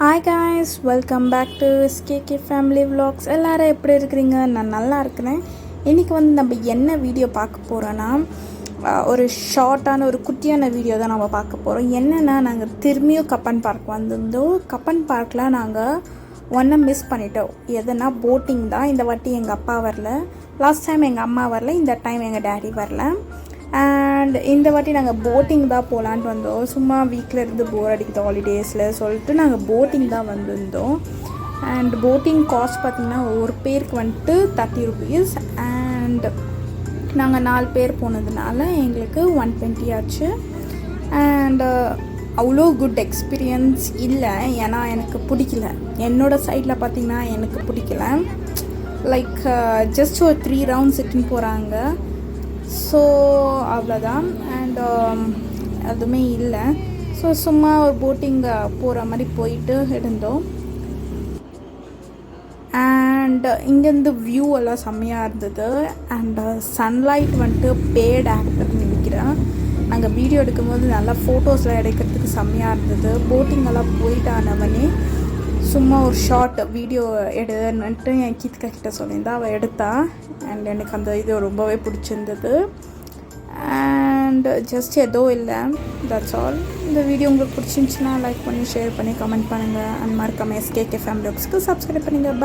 Hi guys, welcome back to SKK family vlogs. எல்லோரும் எப்படி இருக்கிறீங்க? நான் நல்லா இருக்கிறேன். இன்றைக்கி நம்ம என்ன வீடியோ பார்க்க போகிறோன்னா, ஒரு ஷார்ட்டான ஒரு குட்டியான வீடியோ தான் நம்ம பார்க்க போகிறோம். என்னென்னா, நாங்கள் திரும்பியும் கப்பன் பார்க் வந்திருந்தோம். கப்பன் பார்க்கில் நாங்கள் ஒன்றை மிஸ் பண்ணிட்டோம். எதுனா போட்டிங் தான். இந்த வாட்டி எங்கள் அப்பா வரல, லாஸ்ட் டைம் எங்கள் அம்மா வரல, இந்த டைம் எங்கள் டேடி வரல. அண்ட் இந்த வாட்டி நாங்கள் போட்டிங் தான் போகலான்ட்டு வந்தோம். சும்மா வீட்டில் இருந்து போர் அடிக்குது ஹாலிடேஸில் சொல்லிட்டு நாங்கள் போட்டிங் தான் வந்திருந்தோம். அண்ட் போட்டிங் காஸ்ட் பார்த்திங்கன்னா ஒரு பேருக்கு வந்துட்டு 30 rupees. அண்ட் நாங்கள் 4 பேர் போனதுனால எங்களுக்கு 120 ஆச்சு. அண்ட் அவ்வளோ குட் எக்ஸ்பீரியன்ஸ் இல்லை, ஏன்னா எனக்கு பிடிக்கல. என்னோடய சைடில் பார்த்திங்கன்னா எனக்கு பிடிக்கல. லைக் ஜஸ்ட் ஒரு 3 rounds இட்டுன்னு போகிறாங்க. ஸோ அவ்வளோதான். அண்ட் அதுவுமே இல்லை. ஸோ சும்மா ஒரு போட்டிங் போகிற மாதிரி போயிட்டு இருந்தோம். அண்ட் இங்கேருந்து வியூ எல்லாம் செம்மையாக இருந்தது. அண்ட் சன்லைட் வந்துட்டு பேட் ஆக்டர்னு நினைக்கிறேன். நாங்கள் வீடியோ எடுக்கும்போது நல்லா ஃபோட்டோஸ்லாம் எடுக்கிறதுக்கு செம்மையாக இருந்தது. போட்டிங்கெல்லாம் போயிட்டு ஆனவனே சும்மா ஒரு ஷார்ட் வீடியோ எடுன்னுட்டு என் கீத்கா கிட்ட சொல்லியிருந்தா, அவள் எடுத்தா. அண்ட் எனக்கு அந்த இது ரொம்பவே பிடிச்சிருந்தது. அண்ட் ஜஸ்ட் ஏதோ இல்லை, தட்ஸ் ஆல். இந்த வீடியோ உங்களுக்கு பிடிச்சிருந்துச்சின்னா லைக் பண்ணி, ஷேர் பண்ணி, கமெண்ட் பண்ணுங்கள். அண்ட் மறக்காமல் SKK ஃபேமிலி vlogsக்கு சப்ஸ்கிரைப் பண்ணுங்கள்.